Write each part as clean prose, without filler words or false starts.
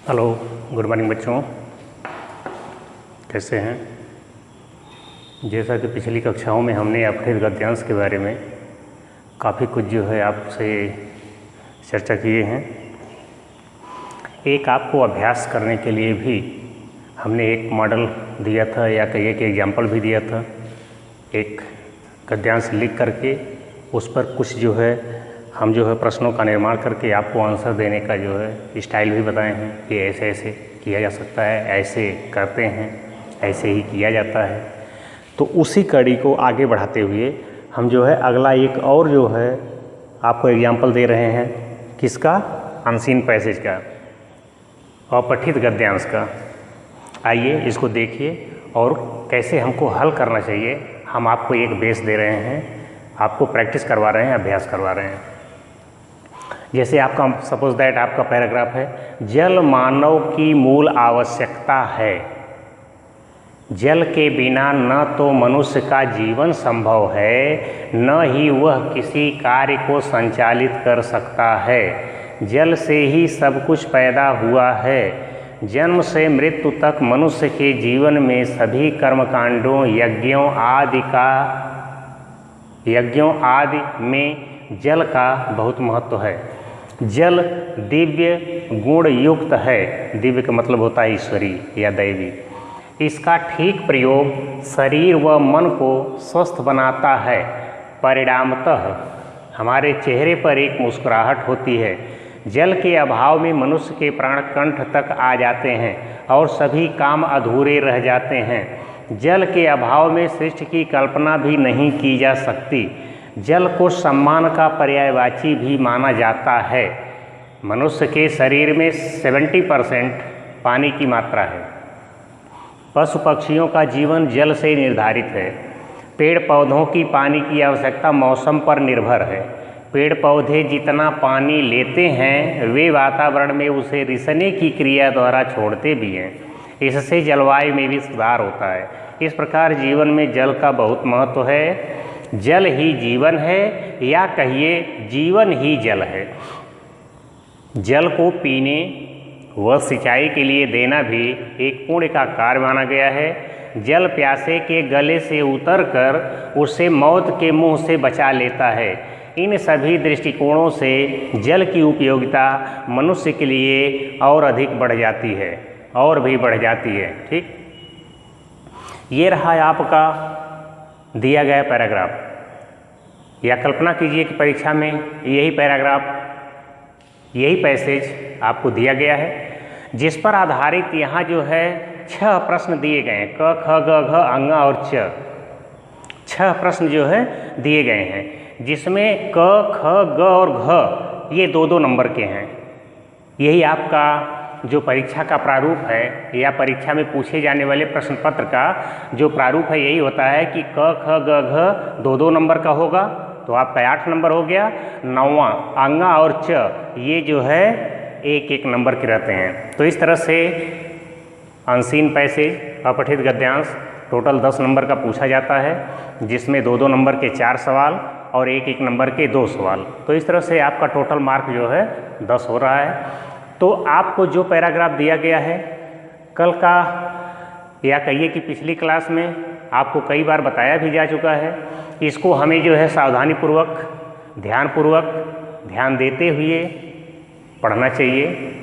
Hello, good morning बच्चों। कैसे हैं? जैसा कि पिछली कक्षाओं में हमने अपठित गद्यांश के बारे में काफ़ी कुछ जो है आपसे चर्चा किए हैं। एक आपको अभ्यास करने के लिए भी हमने एक मॉडल दिया था या कहिए कि एग्जाम्पल भी दिया था। एक गद्यांश लिख करके उस पर कुछ जो है हम जो है प्रश्नों का निर्माण करके आपको आंसर देने का जो है स्टाइल भी बताए हैं कि ऐसे ऐसे किया जा सकता है, ऐसे करते हैं, ऐसे ही किया जाता है। तो उसी कड़ी को आगे बढ़ाते हुए हम जो है अगला एक और जो है आपको एग्जाम्पल दे रहे हैं। किसका? अनसीन पैसेज का, अपठित गद्यांश का। आइए इसको देखिए और कैसे हमको हल करना चाहिए। हम आपको एक बेस दे रहे हैं, आपको प्रैक्टिस करवा रहे हैं, अभ्यास करवा रहे हैं। जैसे आपका सपोज दैट आपका पैराग्राफ है, जल मानव की मूल आवश्यकता है। जल के बिना न तो मनुष्य का जीवन संभव है, न ही वह किसी कार्य को संचालित कर सकता है। जल से ही सब कुछ पैदा हुआ है। जन्म से मृत्यु तक मनुष्य के जीवन में सभी कर्मकांडों, यज्ञों आदि में जल का बहुत महत्व है। जल दिव्य गुण युक्त है। दिव्य का मतलब होता है ईश्वरीय या दैवी। इसका ठीक प्रयोग शरीर व मन को स्वस्थ बनाता है। परिणामतः हमारे चेहरे पर एक मुस्कुराहट होती है। जल के अभाव में मनुष्य के प्राण कंठ तक आ जाते हैं और सभी काम अधूरे रह जाते हैं। जल के अभाव में सृष्टि की कल्पना भी नहीं की जा सकती। जल को सम्मान का पर्यायवाची भी माना जाता है। मनुष्य के शरीर में 70% पानी की मात्रा है। पशु पक्षियों का जीवन जल से निर्धारित है। पेड़ पौधों की पानी की आवश्यकता मौसम पर निर्भर है। पेड़ पौधे जितना पानी लेते हैं वे वातावरण में उसे रिसने की क्रिया द्वारा छोड़ते भी हैं। इससे जलवायु में भी सुधार होता है। इस प्रकार जीवन में जल का बहुत महत्व है। जल ही जीवन है या कहिए जीवन ही जल है। जल को पीने व सिंचाई के लिए देना भी एक पुण्य का कार्य माना गया है। जल प्यासे के गले से उतरकर उसे मौत के मुंह से बचा लेता है। इन सभी दृष्टिकोणों से जल की उपयोगिता मनुष्य के लिए और अधिक बढ़ जाती है, और भी बढ़ जाती है। ठीक, ये रहा आपका दिया गया पैराग्राफ। या कल्पना कीजिए कि परीक्षा में यही पैराग्राफ, यही पैसेज आपको दिया गया है, जिस पर आधारित यहाँ जो है 6 प्रश्न दिए गए हैं। क, ख, ग, घ, अंग और च। 6 प्रश्न जो है दिए गए हैं, जिसमें क, ख, ग और घ ये 2-2 नंबर के हैं। यही आपका जो परीक्षा का प्रारूप है या परीक्षा में पूछे जाने वाले प्रश्न पत्र का जो प्रारूप है, यही होता है कि क, ख, ग, घ 2-2 नंबर का होगा, तो आपका 8 नंबर हो गया। 9वां अंगा और च ये जो है 1-1 नंबर के रहते हैं। तो इस तरह से अनसीन पैसेज, अपठित गद्यांश टोटल 10 नंबर का पूछा जाता है, जिसमें 2-2 नंबर के 4 सवाल और 1-1 नंबर के 2 सवाल। तो इस तरह से आपका टोटल मार्क जो है 10 हो रहा है। तो आपको जो पैराग्राफ दिया गया है कल का या कहिए कि पिछली क्लास में आपको कई बार बताया भी जा चुका है। इसको हमें जो है सावधानीपूर्वक, ध्यानपूर्वक, ध्यान देते हुए पढ़ना चाहिए।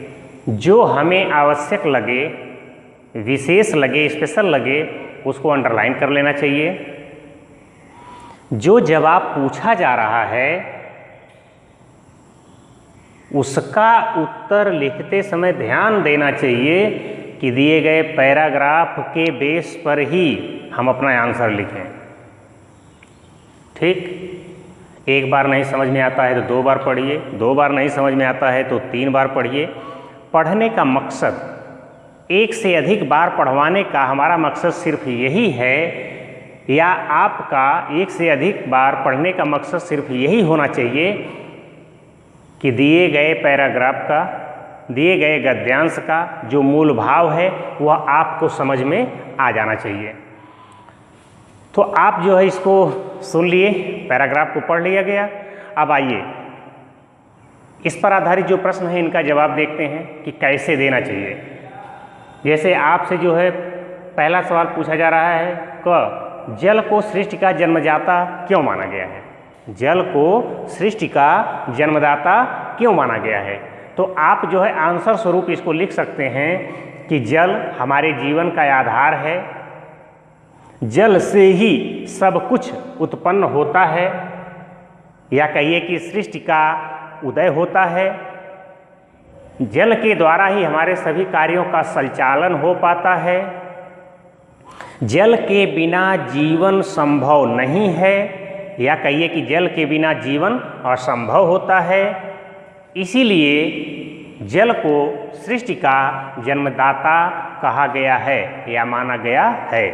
जो हमें आवश्यक लगे, विशेष लगे, स्पेशल लगे, उसको अंडरलाइन कर लेना चाहिए। जो जवाब पूछा जा रहा है उसका उत्तर लिखते समय ध्यान देना चाहिए कि दिए गए पैराग्राफ के बेस पर ही हम अपना आंसर लिखें। ठीक, एक बार नहीं समझ में आता है तो 2 बार पढ़िए, 2 बार नहीं समझ में आता है तो 3 बार पढ़िए। पढ़ने का मकसद, एक से अधिक बार पढ़वाने का हमारा मकसद सिर्फ यही है, या आपका एक से अधिक बार पढ़ने का मकसद सिर्फ यही होना चाहिए कि दिए गए पैराग्राफ का, दिए गए गद्यांश का जो मूल भाव है वह आपको समझ में आ जाना चाहिए। तो आप जो है इसको सुन लिए, पैराग्राफ को पढ़ लिया गया। अब आइए इस पर आधारित जो प्रश्न है इनका जवाब देखते हैं कि कैसे देना चाहिए। जैसे आपसे जो है पहला सवाल पूछा जा रहा है कि जल को सृष्टि का जन्मदाता क्यों माना गया है। जल को सृष्टि का जन्मदाता क्यों माना गया है। तो आप जो है आंसर स्वरूप इसको लिख सकते हैं कि जल हमारे जीवन का आधार है, जल से ही सब कुछ उत्पन्न होता है, या कहिए कि सृष्टि का उदय होता है, जल के द्वारा ही हमारे सभी कार्यों का संचालन हो पाता है, जल के बिना जीवन संभव नहीं है, या कहिए कि जल के बिना जीवन असंभव होता है। इसीलिए जल को सृष्टि का जन्मदाता कहा गया है या माना गया है।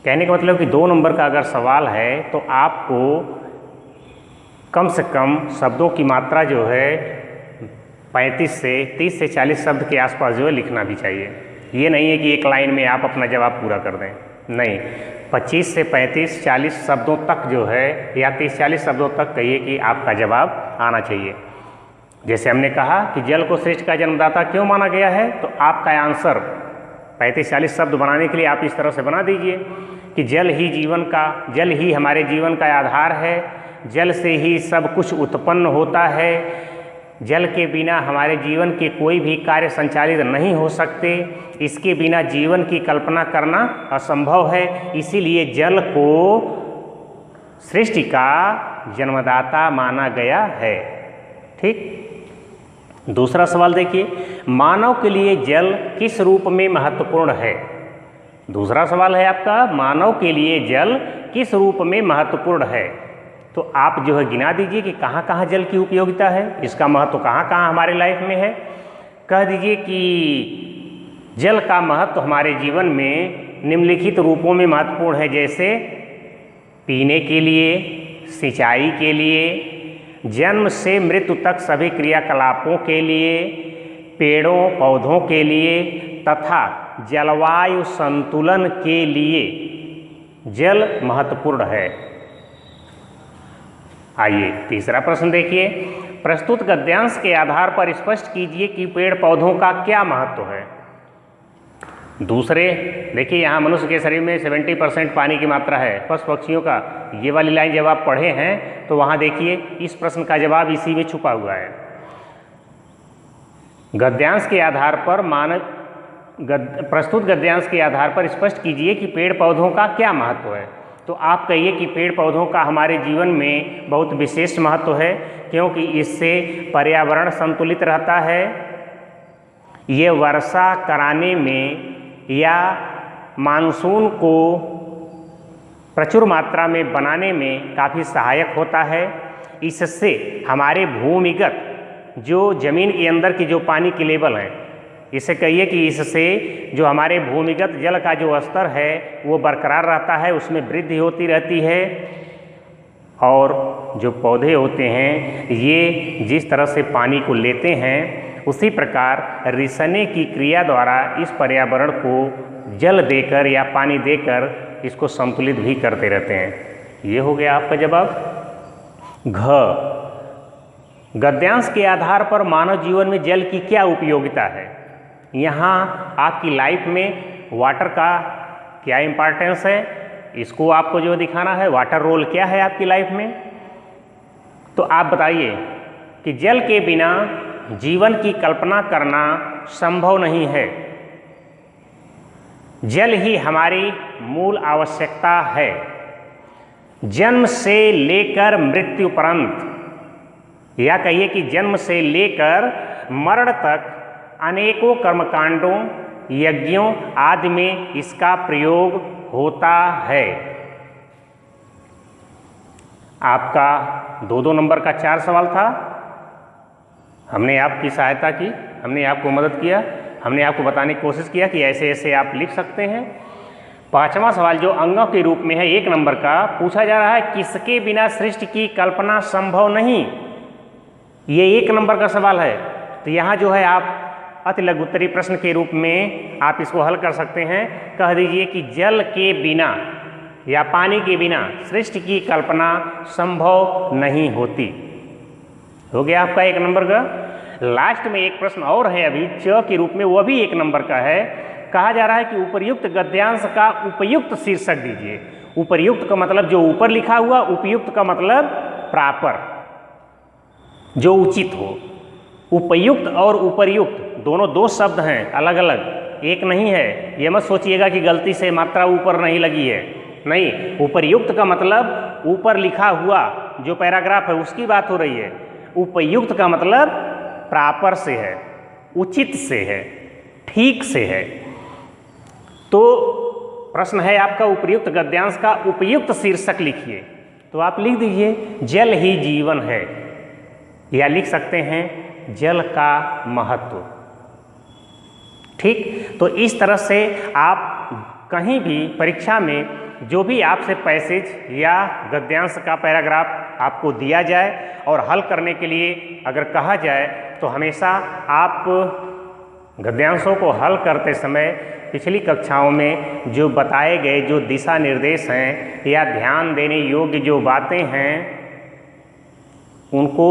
कहने का मतलब कि 2 नंबर का अगर सवाल है तो आपको कम से कम शब्दों की मात्रा जो है 35 से 30 से 40 शब्द के आसपास जो है लिखना भी चाहिए। ये नहीं है कि एक लाइन में आप अपना जवाब पूरा कर दें, नहीं, 25 से 35 40 शब्दों तक जो है या 30-40 शब्दों तक कहिए कि आपका जवाब आना चाहिए। जैसे हमने कहा कि जल को सृष्टि का जन्मदाता क्यों माना गया है, तो आपका आंसर 35-40 शब्द बनाने के लिए आप इस तरह से बना दीजिए कि जल ही हमारे जीवन का आधार है, जल से ही सब कुछ उत्पन्न होता है, जल के बिना हमारे जीवन के कोई भी कार्य संचालित नहीं हो सकते, इसके बिना जीवन की कल्पना करना असंभव है, इसीलिए जल को सृष्टि का जन्मदाता माना गया है। ठीक। दूसरा सवाल देखिए, मानव के लिए जल किस रूप में महत्वपूर्ण है। दूसरा सवाल है आपका, मानव के लिए जल किस रूप में महत्वपूर्ण है। तो आप जो है गिना दीजिए कि कहाँ कहाँ जल की उपयोगिता है, इसका महत्व कहाँ कहाँ हमारे लाइफ में है। कह दीजिए कि जल का महत्व हमारे जीवन में निम्नलिखित रूपों में महत्वपूर्ण है, जैसे पीने के लिए, सिंचाई के लिए, जन्म से मृत्यु तक सभी क्रियाकलापों के लिए, पेड़ों पौधों के लिए तथा जलवायु संतुलन के लिए जल महत्वपूर्ण है। आइए तीसरा प्रश्न देखिए, प्रस्तुत गद्यांश के आधार पर स्पष्ट कीजिए कि पेड़ पौधों का क्या महत्व है। दूसरे देखिए, यहाँ मनुष्य के शरीर में 70% पानी की मात्रा है, पशु पक्षियों का, ये वाली लाइन जब आप पढ़े हैं तो वहाँ देखिए इस प्रश्न का जवाब इसी में छुपा हुआ है। गद्यांश के आधार पर प्रस्तुत गद्यांश के आधार पर स्पष्ट कीजिए कि पेड़ पौधों का क्या महत्व है। तो आप कहिए कि पेड़ पौधों का हमारे जीवन में बहुत विशेष महत्व है, क्योंकि इससे पर्यावरण संतुलित रहता है, ये वर्षा कराने में या मानसून को प्रचुर मात्रा में बनाने में काफ़ी सहायक होता है। इससे हमारे भूमिगत जो ज़मीन के अंदर की जो पानी की लेवल है, इसे कहिए कि इससे जो हमारे भूमिगत जल का जो स्तर है वो बरकरार रहता है, उसमें वृद्धि होती रहती है। और जो पौधे होते हैं ये जिस तरह से पानी को लेते हैं, उसी प्रकार रिसने की क्रिया द्वारा इस पर्यावरण को जल देकर या पानी देकर इसको संतुलित भी करते रहते हैं। ये हो गया आपका जवाब। घ, गद्यांश के आधार पर मानव जीवन में जल की क्या उपयोगिता है। यहाँ आपकी लाइफ में वाटर का क्या इम्पोर्टेंस है, इसको आपको जो दिखाना है, वाटर रोल क्या है आपकी लाइफ में। तो आप बताइए कि जल के बिना जीवन की कल्पना करना संभव नहीं है, जल ही हमारी मूल आवश्यकता है। जन्म से लेकर मृत्यु पर्यंत, या कहिए कि जन्म से लेकर मरण तक अनेकों कर्मकांडों, यज्ञों आदि में इसका प्रयोग होता है। आपका 2-2 नंबर का 4 सवाल था। हमने आपकी सहायता की, हमने आपको मदद किया, हमने आपको बताने की कोशिश किया कि ऐसे ऐसे आप लिख सकते हैं। 5वां सवाल जो अंगों के रूप में है 1 नंबर का, पूछा जा रहा है किसके बिना सृष्टि की कल्पना संभव नहीं। ये 1 नंबर का सवाल है। तो यहाँ जो है आप अति लघु उत्तरीय प्रश्न के रूप में आप इसको हल कर सकते हैं। कह दीजिए कि जल के बिना या पानी के बिना सृष्टि की कल्पना संभव नहीं होती। हो गया आपका 1 नंबर का। लास्ट में एक प्रश्न और है अभी च के रूप में, वह भी 1 नंबर का है। कहा जा रहा है कि उपर्युक्त गद्यांश का उपयुक्त शीर्षक दीजिए। उपर्युक्त का मतलब जो ऊपर लिखा हुआ, उपयुक्त का मतलब प्रॉपर, जो उचित हो। उपयुक्त और उपर्युक्त दोनों 2 शब्द हैं, अलग अलग, एक नहीं है। ये मत सोचिएगा कि गलती से मात्रा ऊपर नहीं लगी है, नहीं। उपर्युक्त का मतलब ऊपर लिखा हुआ जो पैराग्राफ है उसकी बात हो रही है। उपयुक्त का मतलब प्रॉपर से है, उचित से है, ठीक से है। तो प्रश्न है आपका उपर्युक्त गद्यांश का उपयुक्त शीर्षक लिखिए। तो आप लिख दीजिए जल ही जीवन है, या लिख सकते हैं जल का महत्व। ठीक, तो इस तरह से आप कहीं भी परीक्षा में जो भी आपसे पैसेज या गद्यांश का पैराग्राफ आपको दिया जाए और हल करने के लिए अगर कहा जाए, तो हमेशा आप गद्यांशों को हल करते समय पिछली कक्षाओं में जो बताए गए जो दिशा निर्देश हैं या ध्यान देने योग्य जो बातें हैं उनको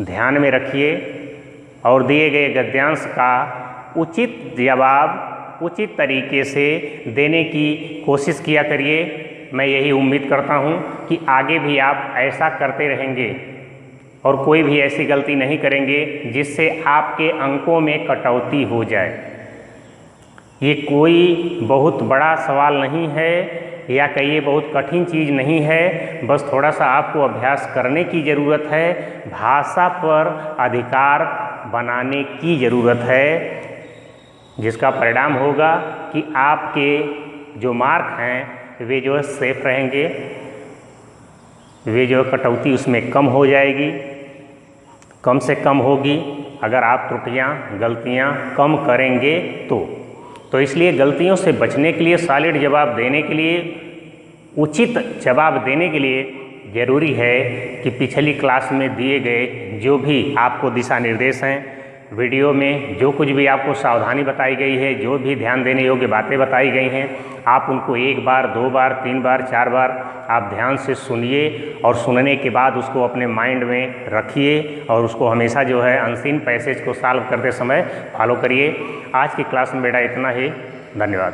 ध्यान में रखिए और दिए गए गद्यांश का उचित जवाब उचित तरीके से देने की कोशिश किया करिए। मैं यही उम्मीद करता हूँ कि आगे भी आप ऐसा करते रहेंगे और कोई भी ऐसी गलती नहीं करेंगे जिससे आपके अंकों में कटौती हो जाए। ये कोई बहुत बड़ा सवाल नहीं है या कहिए बहुत कठिन चीज़ नहीं है, बस थोड़ा सा आपको अभ्यास करने की ज़रूरत है, भाषा पर अधिकार बनाने की ज़रूरत है, जिसका परिणाम होगा कि आपके जो मार्क हैं वे जो है सेफ रहेंगे, वे जो कटौती उसमें कम हो जाएगी, कम से कम होगी अगर आप त्रुटियां गलतियां कम करेंगे तो इसलिए गलतियों से बचने के लिए, सॉलिड जवाब देने के लिए, उचित जवाब देने के लिए ज़रूरी है कि पिछली क्लास में दिए गए जो भी आपको दिशा निर्देश हैं, वीडियो में जो कुछ भी आपको सावधानी बताई गई है, जो भी ध्यान देने योग्य बातें बताई गई हैं, आप उनको 1 बार 2 बार 3 बार 4 बार आप ध्यान से सुनिए और सुनने के बाद उसको अपने माइंड में रखिए और उसको हमेशा जो है अनसीन पैसेज को सॉल्व करते समय फॉलो करिए। आज की क्लास में मेरा इतना ही, धन्यवाद।